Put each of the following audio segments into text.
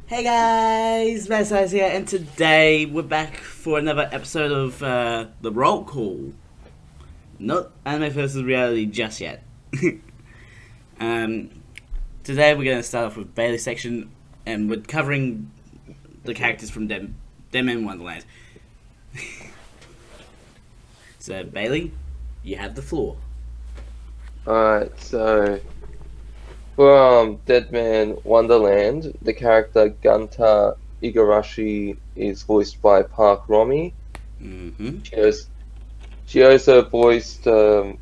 Hey guys, Matt Size here, and today we're back for another episode of the Roll Call. Not anime versus reality just yet. um, Today we're going to start off with Bailey's section, and we're covering the characters from Deadman Wonderland. So Bailey, you have the floor. Alright, so for Deadman Wonderland, the character Gunta Igarashi is voiced by Park Romy. Mm-hmm. She also voiced a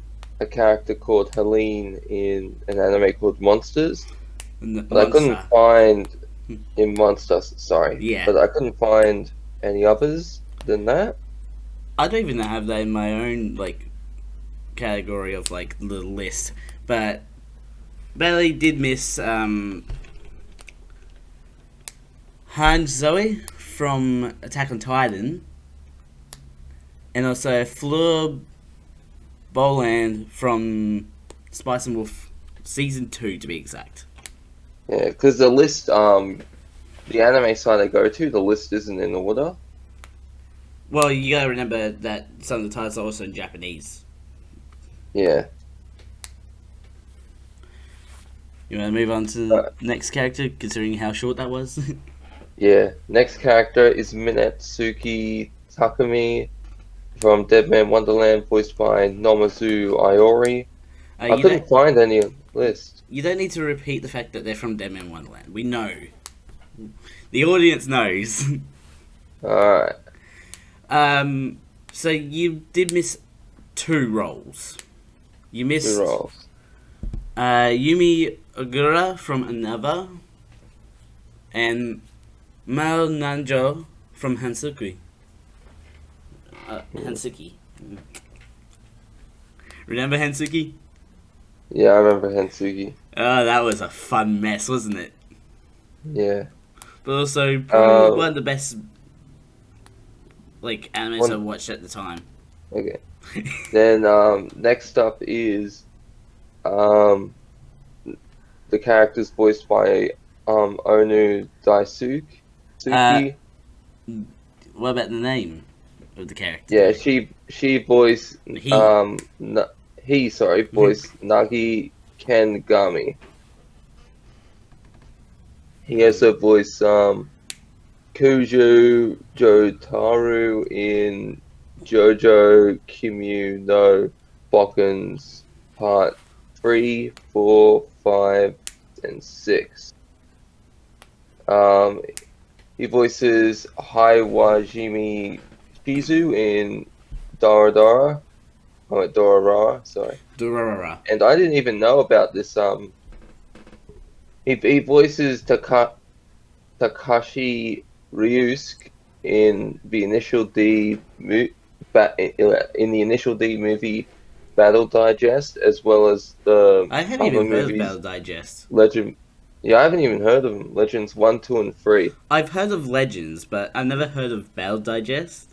character called Helene in an anime called Monsters, but I couldn't Monster. find in Monsters, sorry, Yeah. but I couldn't find any others than that. I don't even have that in my own category of the list, but Bailey did miss Han Zoe from Attack on Titan, and also Fleur Boland from Spice and Wolf Season 2, to be exact. Yeah, because the anime site I go to, the list isn't in order. Well, you gotta remember that some of the titles are also in Japanese. Yeah. You wanna move on to the next character, considering how short that was? Yeah. Next character is Minetsuki Takumi from Deadman Wonderland, voiced by Nomazu Iori. I You don't couldn't find any list. you don't need to repeat the fact that they're from Deadman Wonderland. We know. The audience knows. Alright. So you did miss two roles. You Two missed rolls. Yumi Ogura from Another, and Mao Nanjo from Hansuki. Hansuki. Remember Hansuki? Yeah, I remember Hensugi. Oh, that was a fun mess, wasn't it? Yeah. But also probably one Um, of the best animes I one, watched at the time. okay. Then next up is um the characters voiced by Onu Daisuke. uh, Suki. what about the name of the character Yeah, though? she voiced He. voiced Nagi Kengami. He also voiced Kujo Jotaro in JoJo Kimyu no Bokkens Part 3, 4, 5, and 6. Um, he voices Hiwajimi Shizu in Dora. Oh, Dorara, sorry. Durarara. And I didn't even know about this. He voices Takashi Ryusuke in the initial in the initial D movie Battle Digest, as well as the I haven't other even heard of Battle movies Digest. Legend. Yeah, I haven't even heard of them. Legends 1, 2, and 3. I've heard of Legends, but I've never heard of Battle Digest.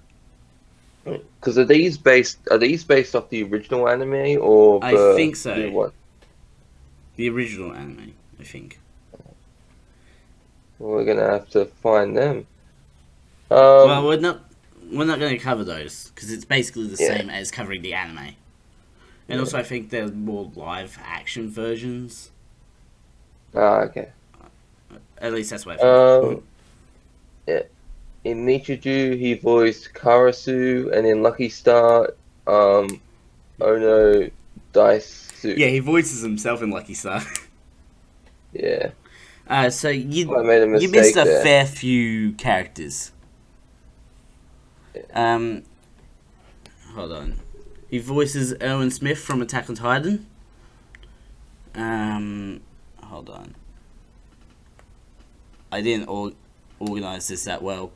Because are these based off the original anime or I the think new so. one? The original anime, I think. Well, we're gonna have to find them. Well, Um, we're not going to cover those because it's basically the yeah, same as covering the anime. And yeah. also, I think there's more live action versions. Okay. At least that's what I think. Um, yeah. In Nichiju, he voiced Karasu, and in Lucky Star, um, Ono Yeah, Daisuke. he voices himself in Lucky Star. Yeah, So you I made a you missed mistake a there. fair few characters. Um, Hold on. He voices Erwin Smith from Attack on Titan. Hold on. I didn't organize this that well.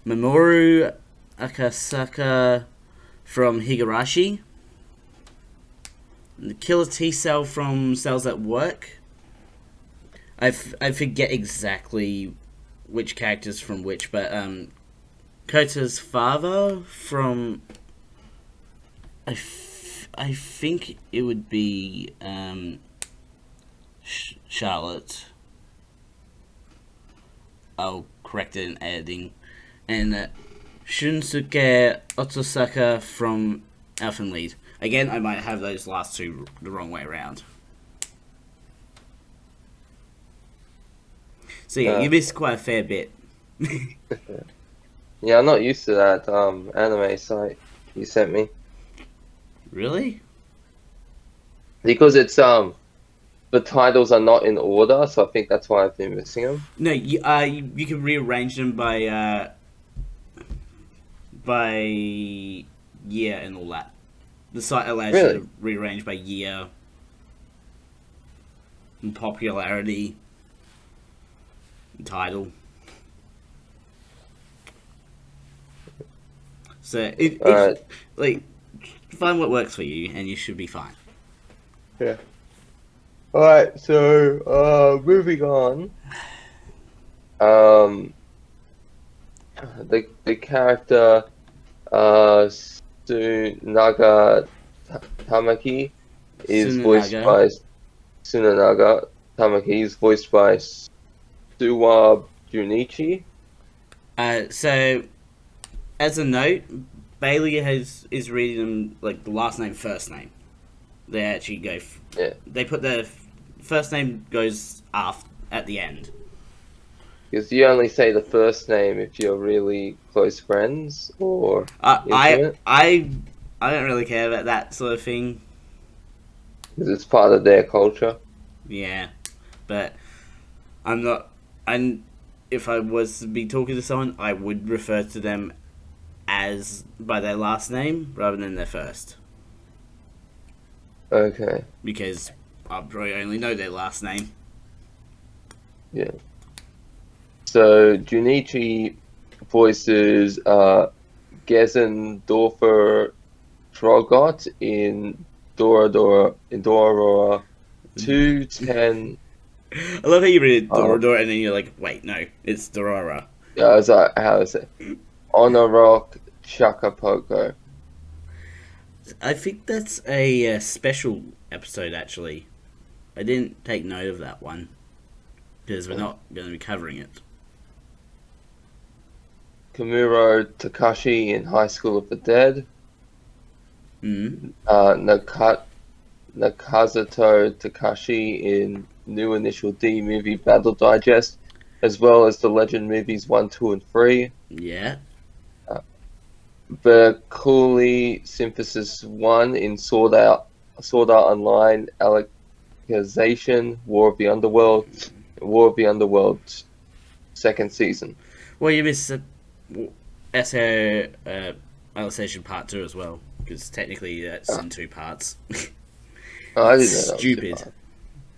Mamoru Akasaka from Higurashi. The Killer T Cell from Cells at Work. I forget exactly which characters from which, but Kota's father from I think it would be Charlotte. I'll correct it in editing. And Shunsuke Otosaka from Elfen Lied. Again, I might have those last two the wrong way around. So yeah, you missed quite a fair bit. Yeah, I'm not used to that anime site you sent me. Really? Because it's the titles are not in order, so I think that's why I've been missing them. No, you can rearrange them by year and all that. The site allows you to rearrange by year and popularity and title. So if like find what works for you, and you should be fine. Yeah. Alright, so moving on. The character Tsunaga Tamaki is voiced by Tsunaga Tamaki is voiced by Suwa Junichi. So as a note, Bailey is reading them like the last name, first name. They actually go. They put the first name goes at the end. Because you only say the first name if you're really close friends or intimate. I don't really care about that sort of thing. Because it's part of their culture. Yeah, but I'm not. And if I was to be talking to someone, I would refer to them as by their last name rather than their first. Okay. Because I probably only know their last name. Yeah. So Junichi voices Gesendorfer Trogot in Dora 210. I love how you read it Dora and then you're like, wait, no, it's Dorara. Yeah, I was like, how is it? Honorok Shakapoko. I think that's a special episode, actually. I didn't take note of that one. Because we're not going to be covering it. Kamuro Takashi in High School of the Dead. Nakazuto Takashi in New Initial D movie Battle Digest, as well as the Legend movies 1, 2, and 3. Yeah. Bercouli Synthesis 1 in Sword Art Online, Alakazation, War of the Underworld, second season. Well, you missed SO Alakazation Part 2 as well, because technically that's in 2 parts. Oh, I didn't know that stupid.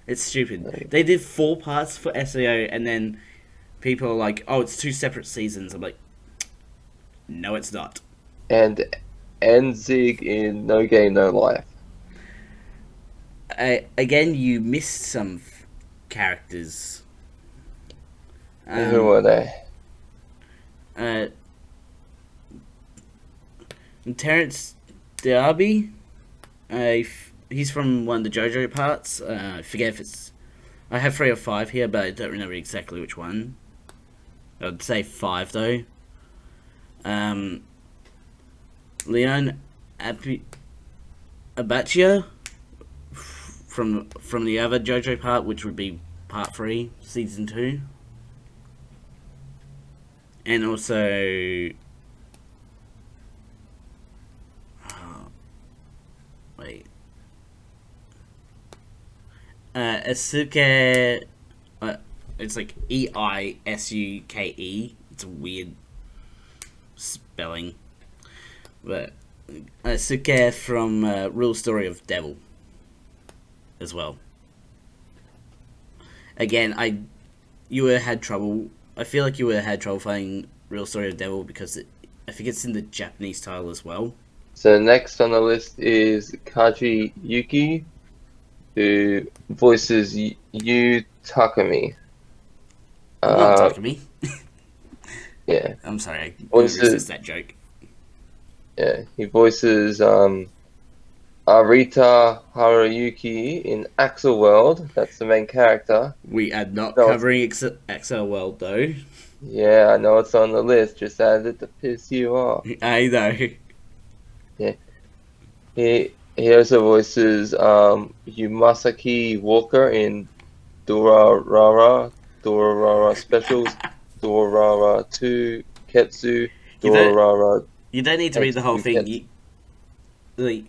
It's stupid. They did 4 parts for SAO, and then people are like, oh, it's 2 separate seasons. I'm like, no, it's not. And Enzig in No Game, No Life. Again, you missed some characters. Who were they? Terrence D'Arby. He's from one of the JoJo parts. I forget if it's... I have 3 or 5 here, but I don't remember exactly which one. I'd say 5, though. Leon Abacchia from the other JoJo part, which would be part 3, season 2. And also... wait. Isuke... it's like Eisuke. It's a weird spelling. But Isuke from Real Story of Devil as well. Again, I feel like you would have had trouble finding Real Story of Devil because I think it's in the Japanese title as well. So next on the list is Kaji Yuki, who voices Yu Takumi. Not Takumi. Yeah. I'm sorry, I couldn't resist that joke. Yeah, he voices Arita Haruyuki in Axel World. That's the main character. We are not No, covering Excel World, though. yeah, I know it's on the list. Just added it to piss you off. I know. Yeah. He also voices Yumasaki Walker in Durarara Specials, Durarara 2, Ketsu, You don't, Durarara you don't need to read the whole X2 thing. Ketsu. Like,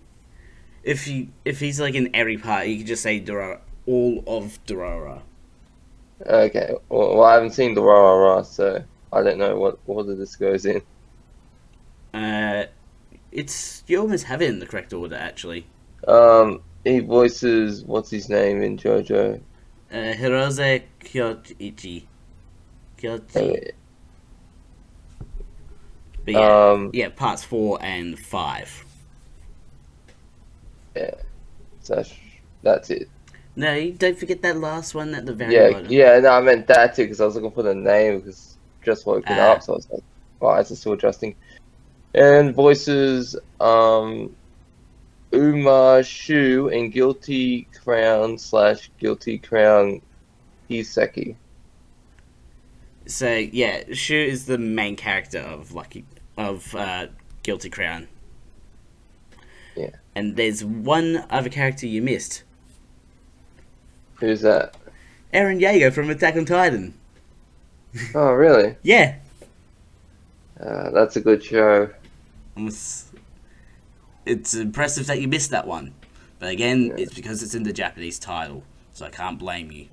if he's like in every part, you can just say Durara, all of Durara. Okay, well, I haven't seen Durarara, so I don't know what order this goes in. You almost have it in the correct order, actually. He voices, what's his name in JoJo? Hirose Kyoichi. Okay. But yeah, parts 4 and 5. Yeah, so that's it. No, you don't forget that last one at the very bottom. Yeah, no, I meant that too, because I was looking for the name, because just woken up, so I was like, why is it still adjusting? And voices, Uma Shu in Guilty Crown / Guilty Crown Hiseki. So yeah, Shu is the main character of Guilty Crown. Yeah. And there's one other character you missed. Who's that? Eren Yeager from Attack on Titan. Oh, really? Yeah. That's a good show. It's impressive that you missed that one. But again, it's because it's in the Japanese title, so I can't blame you.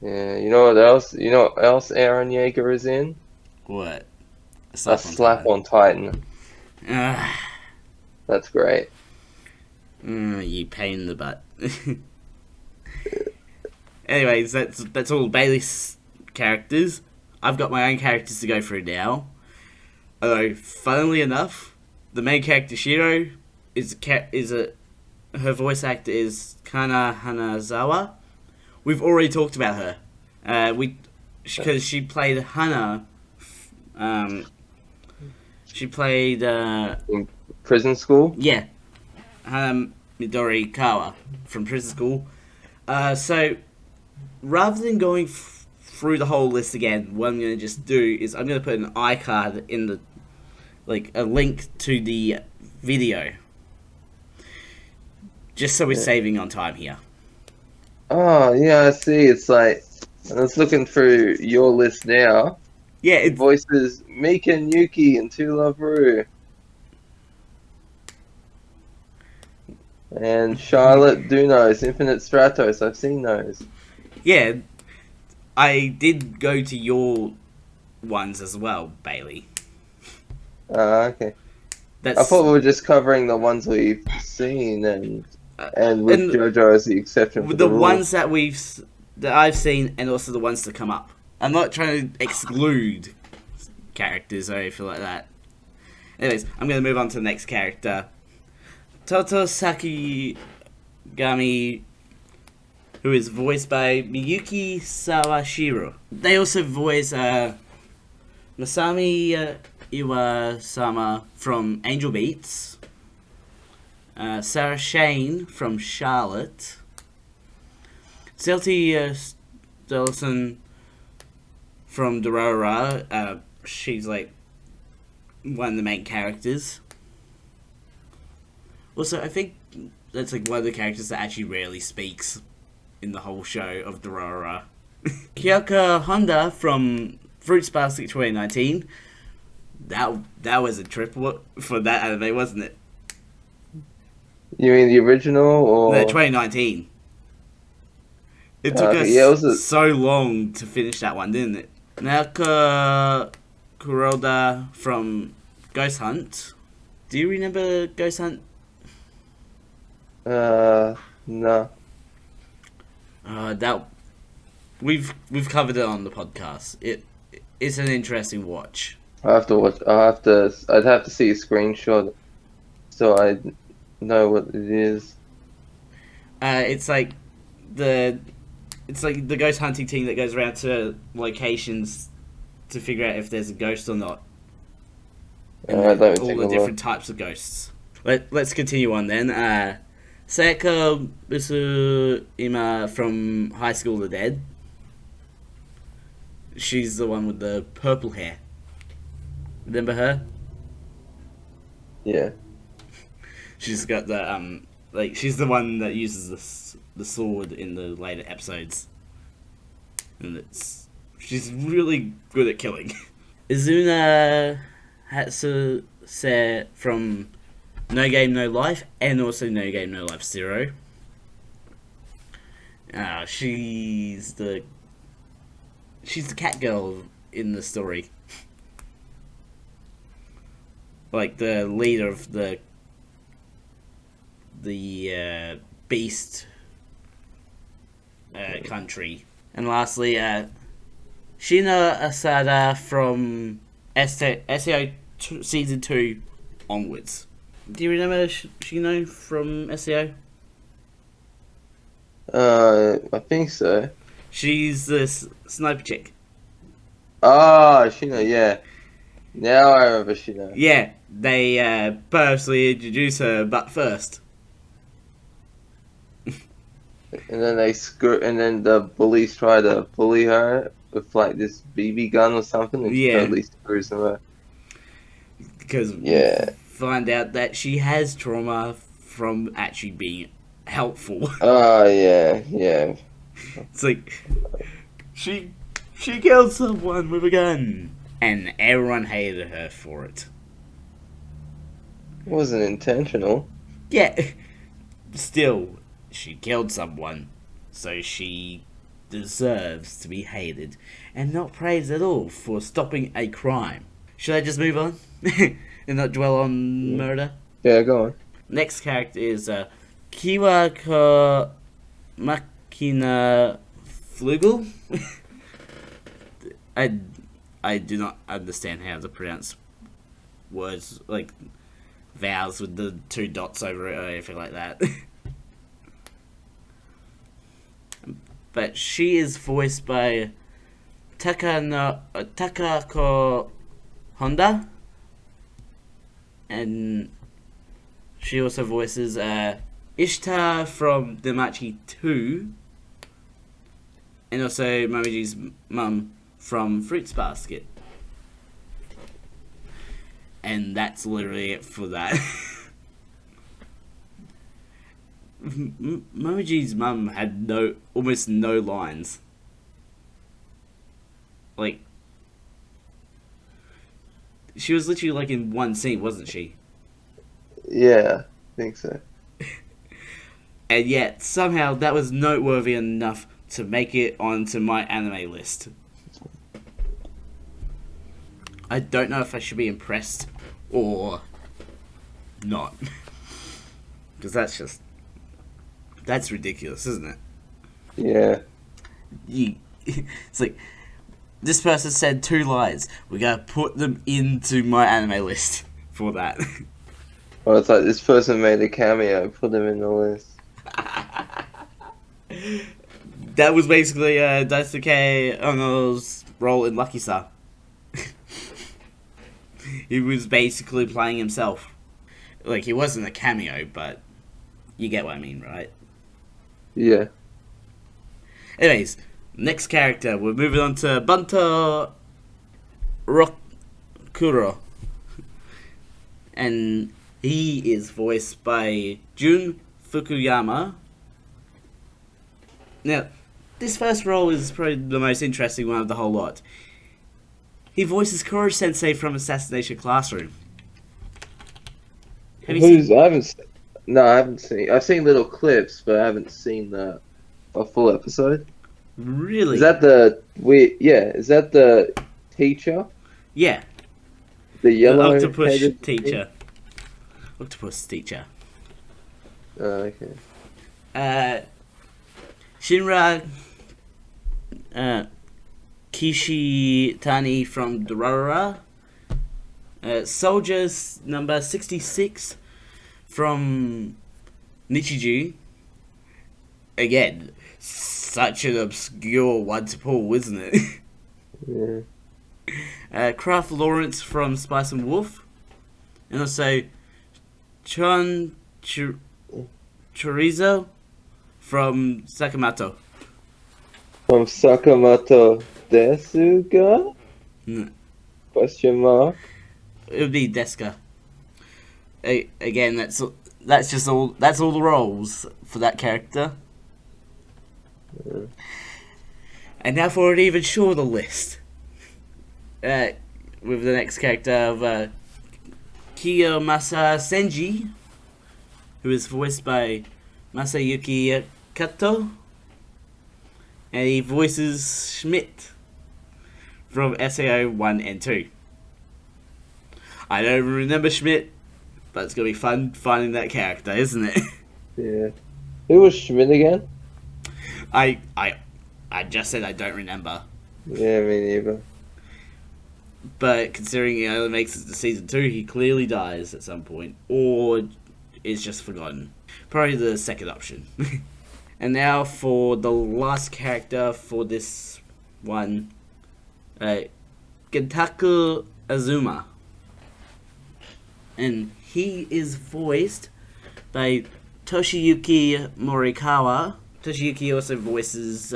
Yeah, you know what else? You know what else Eren Yeager is in? What? A Slap on Titan. That's great. You pain in the butt. Anyways, that's all Bailey's characters. I've got my own characters to go through now. Although, funnily enough, the main character Shiro her voice actor is Kana Hanazawa. We've already talked about her. Because she played Hana. She played in Prison School. Yeah, Hana Midori Kawa from Prison School. So rather than going through the whole list again, what I'm going to just do is I'm going to put an iCard in the a link to the video, just so we're saving on time here. Oh yeah, I see. It's like I was looking through your list now. Yeah, it voices Mika and Yuki in To Love Ru. And Charlotte Dunos, Infinite Stratos. I've seen those. Yeah, I did go to your ones as well, Bailey. Okay. I thought we were just covering the ones we've seen, and with JoJo as the exception. For the ones that I've seen, and also the ones to come up. I'm not trying to exclude characters or anything like that. Anyways, I'm going to move on to the next character. Totosaki Gami, who is voiced by Miyuki Sawashiro. They also voice Masami Iwasama from Angel Beats, Sarah Shane from Charlotte, Celty Stelson from Durarara. She's like one of the main characters. Also, I think that's like one of the characters that actually rarely speaks in the whole show of Durarara. Kyoka Honda from Fruits Basket 2019. That was a trip for that anime, wasn't it? You mean the original or no, 2019? It took us so long to finish that one, didn't it? Naoka Kuroda from Ghost Hunt. Do you remember Ghost Hunt? No. That we've covered it on the podcast. It's an interesting watch. I have to watch. I'd have to see a screenshot so I know what it is. It's like the ghost hunting team that goes around to locations to figure out if there's a ghost or not. And all all the different types of ghosts. Let's continue on then. Sayaka Mitsuima from High School of the Dead. She's the one with the purple hair. Remember her? Yeah. She's got the she's the one that uses the sword in the later episodes, and she's really good at killing. Izuna Hatsuse from No Game No Life, and also No Game No Life Zero. She's the cat girl in the story, like the leader of the beast country. And lastly, Shina Asada from SEO season 2 onwards. Do you remember Shino from SEO? I think so. She's the sniper chick. Ah, Shino, yeah. Now I remember Shino. Yeah, they purposely introduce her, but first. And then and then the bullies try to bully her with like this BB gun or something, and she totally screws them up. Because we find out that she has trauma from actually being helpful. Oh yeah. It's like she killed someone with a gun, and everyone hated her for it. It wasn't intentional. Yeah, still. She killed someone, so she deserves to be hated and not praised at all for stopping a crime. Should I just move on and not dwell on murder? Yeah, go on. Next character is Kiwako Makina Flugel. I do not understand how to pronounce words like vowels with the 2 dots over it or anything like that. But she is voiced by Takako Honda, and she also voices Ishtar from Damachi 2, and also Momoji's mum from Fruits Basket. And that's literally it for that. Momoji's mum had almost no lines. Like, she was literally like in one scene, wasn't she? Yeah, I think so. And yet, somehow, that was noteworthy enough to make it onto my anime list. I don't know if I should be impressed or not. Because that's ridiculous, isn't it? Yeah. It's like, this person said 2 lines. We gotta put them into my anime list for that. Well, it's like this person made a cameo, put them in the list. That was basically Daisuke Ono's role in Lucky Star. He was basically playing himself. Like, he wasn't a cameo, but you get what I mean, right? Yeah. Anyways, next character, we're moving on to Bunto Rokuro. And he is voiced by Jun Fukuyama. Now, this first role is probably the most interesting one of the whole lot. He voices Koro-sensei from Assassination Classroom. Have you seen? I haven't seen. I've seen little clips, but I haven't seen a full episode. Really? Is that the Is that the teacher? Yeah. The yellow octopus teacher. Octopus teacher. Oh, okay. Shinra Kishitani from Durarara. Soldiers number 66 from Nichiju. Again, such an obscure one to pull, isn't it? Yeah. Kraft Lawrence from Spice and Wolf. And also Chon Chorizo from Sakamoto. From Sakamoto Desuga? Mm. Question mark. It would be Deska. Again, that's just all. That's all the roles for that character. Yeah. And now for an even shorter list. With the next character of Kiyomasa Senji, who is voiced by Masayuki Kato, and he voices Schmidt from SAO 1 and 2. I don't remember Schmidt, but it's going to be fun finding that character, isn't it? Yeah. Who was Schmidt again? I just said I don't remember. Yeah, me neither. But considering he only makes it to season 2, he clearly dies at some point. Or is just forgotten. Probably the second option. And now for the last character for this one. Gentaku Azuma. And he is voiced by Toshiyuki Morikawa. Toshiyuki also voices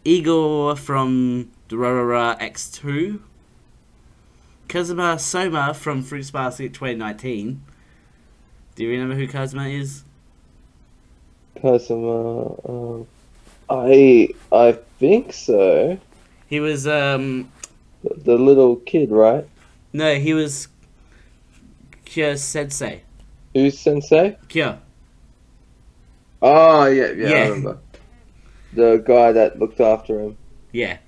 Igor from Durarara X2. Kazuma Soma from Fruits Basket 2019. Do you remember who Kazuma is? Kazuma, I think so. He was The little kid, right? no, he was Kyo Sensei. Who's Sensei? Kyo. Oh, yeah, I remember. The guy that looked after him. Yeah.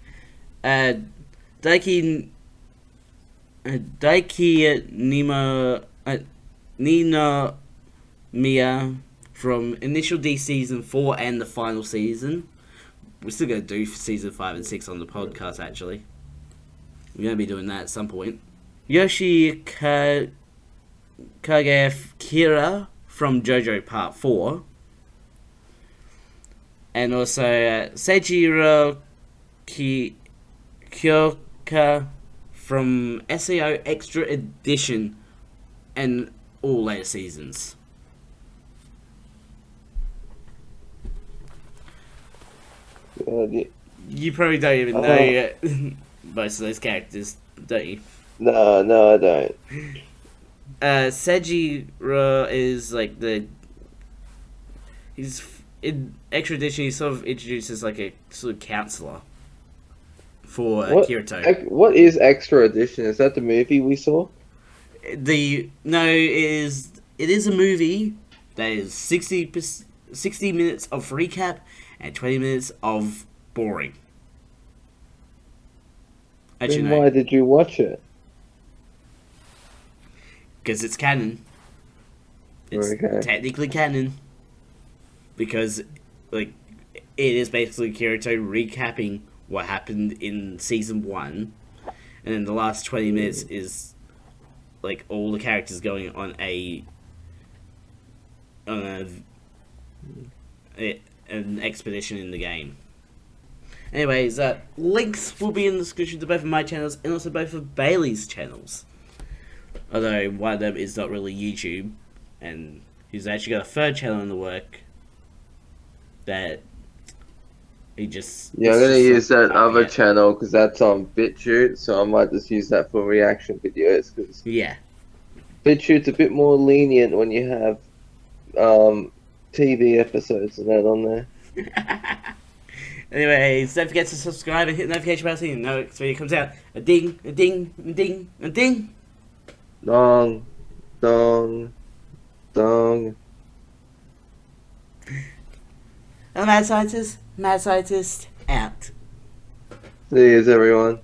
Daiki Nino Mia from Initial D Season 4 and the final season. We're still going to do Season 5 and 6 on the podcast, actually. We're going to be doing that at some point. Yoshi Kagekira from JoJo Part 4. And also Seijiro Kyoka from SAO Extra Edition and all later seasons. Yeah. You probably don't even know most of those characters, don't you? No, I don't. Seijiro is like he's in Extra Edition. He sort of introduces like a sort of counselor for Kirito. What is Extra Edition? Is that the movie we saw? It is a movie that is 60 minutes of recap and 20 minutes of boring. Actually, Then why did you watch it? Because it's canon. It's technically canon. Because, like, it is basically Kirito recapping what happened in Season 1. And then the last 20 minutes is, like, all the characters going on an expedition in the game. Anyways, links will be in the description to both of my channels and also both of Bailey's channels. Although one of them is not really YouTube, and he's actually got a third channel in the work that he just... Yeah, I'm going to use that other channel because that's on BitChute, so I might just use that for reaction videos. Cause yeah. BitChute's a bit more lenient when you have TV episodes and that on there. Anyways, don't forget to subscribe and hit the notification bell so you know next video comes out. A ding, a ding, a ding, a ding. Dong, dong, dong. I'm Mad Scientist out. See you, everyone.